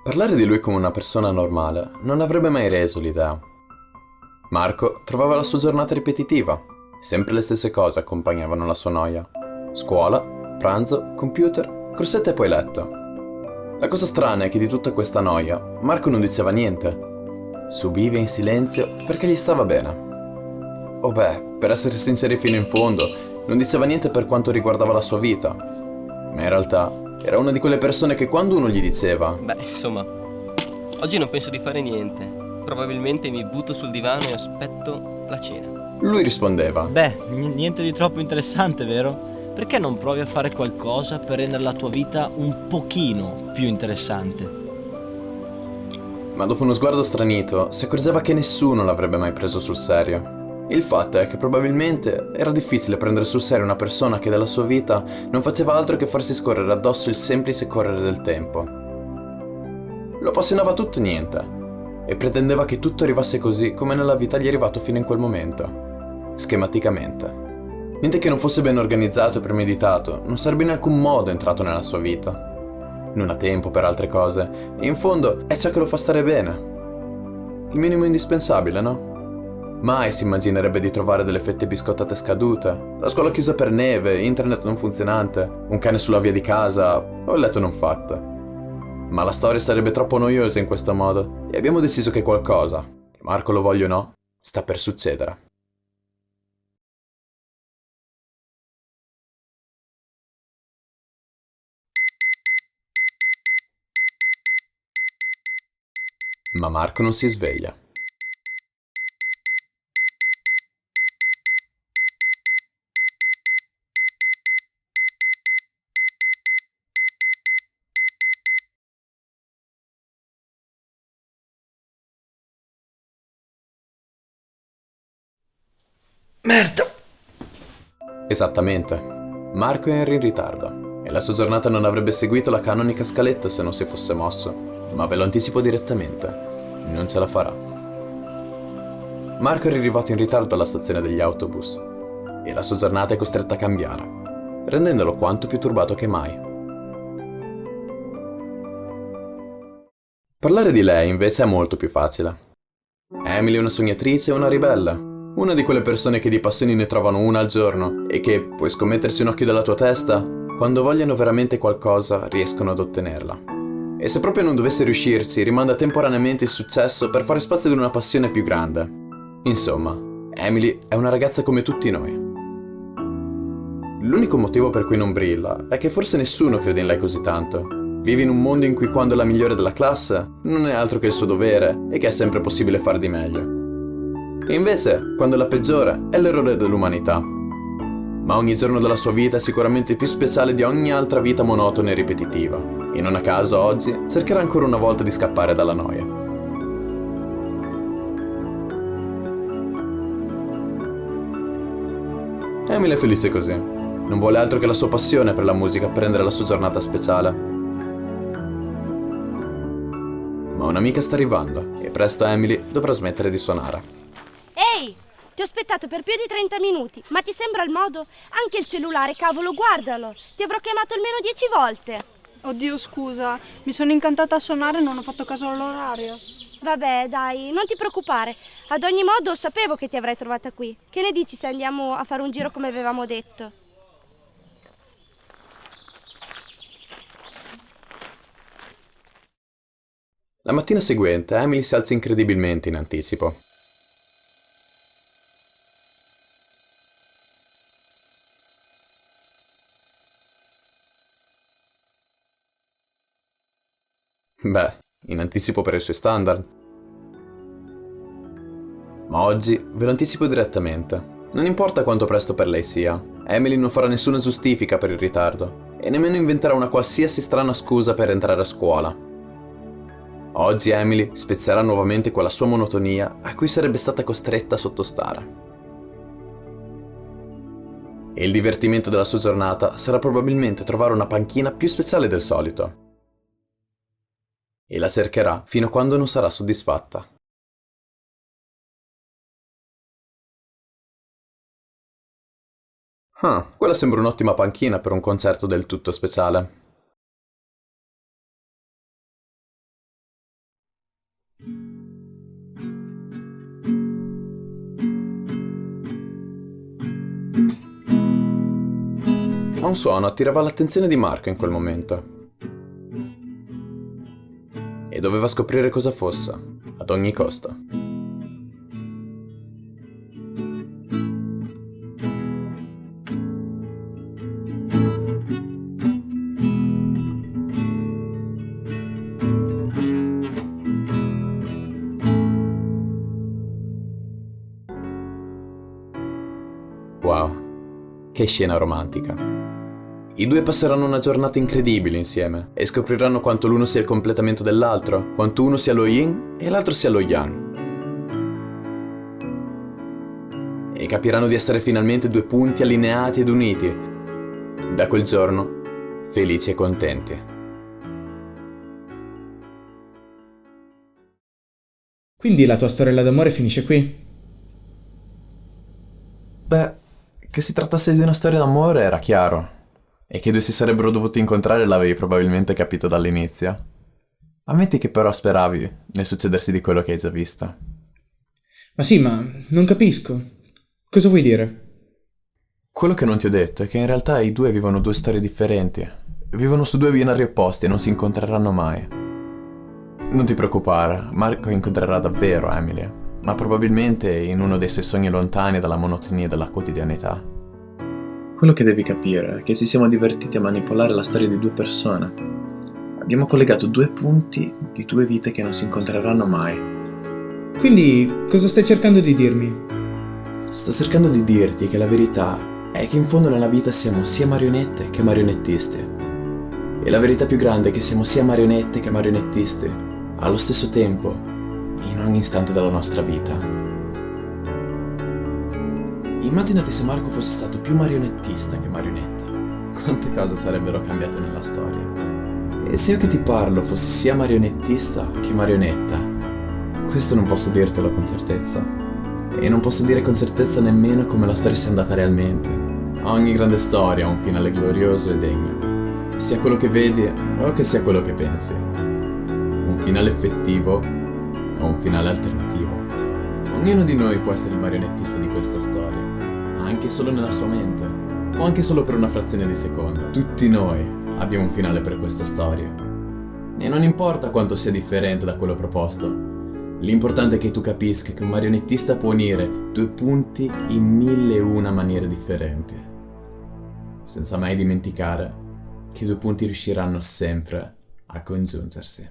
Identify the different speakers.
Speaker 1: Parlare di lui come una persona normale non avrebbe mai reso l'idea. Marco trovava la sua giornata ripetitiva. Sempre le stesse cose accompagnavano la sua noia. Scuola, pranzo, computer, corsetta e poi letto. La cosa strana è che di tutta questa noia Marco non diceva niente. Subiva in silenzio perché gli stava bene. O beh, per essere sinceri fino in fondo, non diceva niente per quanto riguardava la sua vita. Ma in realtà era una di quelle persone che quando uno gli diceva
Speaker 2: Beh, insomma, oggi non penso di fare niente. Probabilmente mi butto sul divano e aspetto la cena.
Speaker 1: lui rispondeva:
Speaker 3: Beh, niente di troppo interessante, vero? Perché non provi a fare qualcosa per rendere la tua vita un pochino più interessante?
Speaker 1: Ma dopo uno sguardo stranito si accorgeva che nessuno l'avrebbe mai preso sul serio. Il fatto è che probabilmente era difficile prendere sul serio una persona che della sua vita non faceva altro che farsi scorrere addosso il semplice correre del tempo. Lo appassionava tutto e niente, e pretendeva che tutto arrivasse così come nella vita gli è arrivato fino in quel momento, schematicamente. Niente che non fosse ben organizzato e premeditato non sarebbe in alcun modo entrato nella sua vita. Non ha tempo per altre cose, e in fondo è ciò che lo fa stare bene. Il minimo indispensabile, no? Mai si immaginerebbe di trovare delle fette biscottate scadute, la scuola chiusa per neve, internet non funzionante, un cane sulla via di casa o il letto non fatto. Ma la storia sarebbe troppo noiosa in questo modo e abbiamo deciso che qualcosa, che Marco lo voglia o no, sta per succedere. Ma Marco non si sveglia.
Speaker 4: Merda!
Speaker 1: Esattamente. Marco era in ritardo e la sua giornata non avrebbe seguito la canonica scaletta se non si fosse mosso. Ma ve lo anticipo direttamente, non ce la farà. Marco era arrivato in ritardo alla stazione degli autobus e la sua giornata è costretta a cambiare, rendendolo quanto più turbato che mai. Parlare di lei invece è molto più facile. Emily è una sognatrice e una ribelle, una di quelle persone che di passioni ne trovano una al giorno e che, puoi scommettersi un occhio dalla tua testa, quando vogliono veramente qualcosa riescono ad ottenerla. E se proprio non dovesse riuscirci, rimanda temporaneamente il successo per fare spazio ad una passione più grande. Insomma, Emily è una ragazza come tutti noi. L'unico motivo per cui non brilla è che forse nessuno crede in lei così tanto. Vive in un mondo in cui quando è la migliore della classe non è altro che il suo dovere e che è sempre possibile far di meglio. E invece, quando è la peggiore, è l'errore dell'umanità. Ma ogni giorno della sua vita è sicuramente più speciale di ogni altra vita monotona e ripetitiva. E non a caso oggi cercherà ancora una volta di scappare dalla noia. Emily è felice così. Non vuole altro che la sua passione per la musica per rendere la sua giornata speciale. Ma un'amica sta arrivando e presto Emily dovrà smettere di suonare.
Speaker 5: Ehi, ti ho aspettato per più di 30 minuti, ma ti sembra il modo? Anche il cellulare, cavolo, guardalo. Ti avrò chiamato almeno 10 volte.
Speaker 6: Oddio, scusa, mi sono incantata a suonare e non ho fatto caso all'orario.
Speaker 5: Vabbè, dai, non ti preoccupare. Ad ogni modo sapevo che ti avrei trovata qui. Che ne dici se andiamo a fare un giro come avevamo detto?
Speaker 1: La mattina seguente Emily si alza incredibilmente in anticipo. Beh, in anticipo per i suoi standard. Ma oggi ve lo anticipo direttamente. Non importa quanto presto per lei sia, Emily non farà nessuna giustifica per il ritardo e nemmeno inventerà una qualsiasi strana scusa per entrare a scuola. Oggi Emily spezzerà nuovamente quella sua monotonia a cui sarebbe stata costretta a sottostare. E il divertimento della sua giornata sarà probabilmente trovare una panchina più speciale del solito. E la cercherà fino a quando non sarà soddisfatta. Quella sembra un'ottima panchina per un concerto del tutto speciale. ma un suono attirava l'attenzione di Marco in quel momento. E doveva scoprire cosa fosse, ad ogni costo. Wow, che scena romantica. I due passeranno una giornata incredibile insieme e scopriranno quanto l'uno sia il completamento dell'altro, quanto uno sia lo yin e l'altro sia lo yang. E capiranno di essere finalmente due punti allineati ed uniti. Da quel giorno, felici e contenti.
Speaker 4: Quindi la tua storiella d'amore finisce qui?
Speaker 1: Beh, che si trattasse di una storia d'amore era chiaro. E che i due si sarebbero dovuti incontrare l'avevi probabilmente capito dall'inizio. Ammetti che però speravi nel succedersi di quello che hai già visto.
Speaker 4: Ma sì, ma non capisco. Cosa vuoi dire?
Speaker 1: Quello che non ti ho detto è che in realtà i due vivono due storie differenti. Vivono su due binari opposti e non si incontreranno mai. Non ti preoccupare, Marco incontrerà davvero Emily, ma probabilmente in uno dei suoi sogni lontani dalla monotonia della quotidianità. Quello che devi capire è che ci siamo divertiti a manipolare la storia di due persone. Abbiamo collegato due punti di due vite che non si incontreranno mai.
Speaker 4: Quindi cosa stai cercando di dirmi?
Speaker 1: Sto cercando di dirti che la verità è che in fondo nella vita siamo sia marionette che marionettisti. E la verità più grande è che siamo sia marionette che marionettisti, allo stesso tempo, in ogni istante della nostra vita. Immaginati se Marco fosse stato più marionettista che marionetta. Quante cose sarebbero cambiate nella storia. E se io che ti parlo fossi sia marionettista che marionetta, questo non posso dirtelo con certezza. E non posso dire con certezza nemmeno come la storia sia andata realmente. Ogni grande storia ha un finale glorioso e degno, che sia quello che vedi o che sia quello che pensi. Un finale effettivo o un finale alternativo. Ognuno di noi può essere il marionettista di questa storia, anche solo nella sua mente, o anche solo per una frazione di secondo. Tutti noi abbiamo un finale per questa storia. E non importa quanto sia differente da quello proposto, l'importante è che tu capisca che un marionettista può unire due punti in 1001 maniere differenti, senza mai dimenticare che i due punti riusciranno sempre a congiungersi.